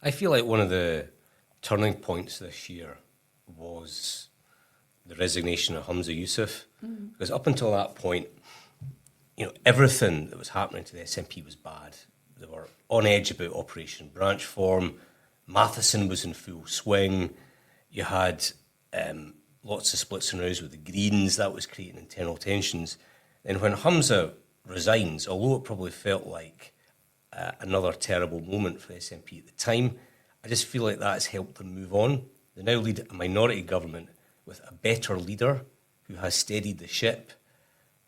I feel like one of the turning points this year was the resignation of Humza Yousaf. Because up until that point, everything that was happening to the SNP was bad. They were on edge about Operation Branch Form. Matheson was in full swing. You had lots of splits and rows with the Greens. That was creating internal tensions. And when Humza resigns, although it probably felt like another terrible moment for the SNP at the time, I just feel like that has helped them move on. They now lead a minority government with a better leader who has steadied the ship.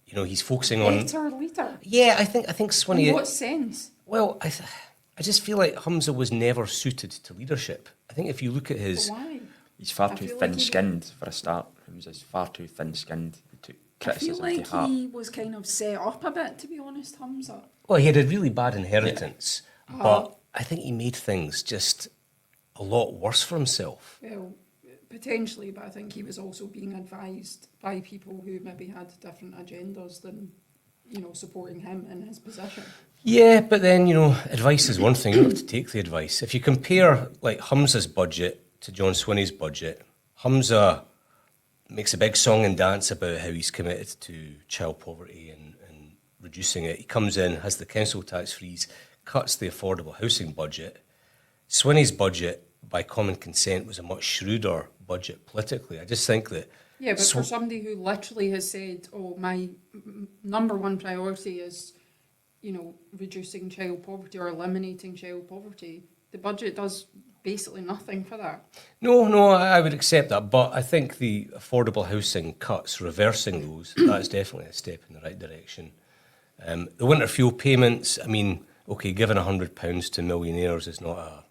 He's focusing on... Better leader? Yeah, I think Swinney... In what sense? Well, I just feel like Humza was never suited to leadership. I think if you look at his... But why? He's far too thin-skinned for a start. He's far too thin-skinned. He took criticism I feel to heart. like he was kind of set up a bit, to be honest, Humza. Well, he had a really bad inheritance, but I think he made things just a lot worse for himself. Well, potentially, but I think he was also being advised by people who maybe had different agendas than, supporting him in his position. Yeah, but then, advice is one thing. You don't have to take the advice. If you compare, like, Humza's budget to John Swinney's budget, Humza makes a big song and dance about how he's committed to child poverty and reducing it. He comes in, has the council tax freeze, cuts the affordable housing budget. Swinney's budget, by common consent, was a much shrewder budget politically. I just think that... Yeah, but for somebody who literally has said, my number one priority is, reducing child poverty or eliminating child poverty, the budget does basically nothing for that. No, I would accept that, but I think the affordable housing cuts, reversing those, that's definitely a step in the right direction. The winter fuel payments, giving £100 to millionaires is not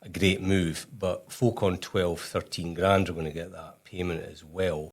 a great move, but folk on 12, 13 grand are going to get that payment as well.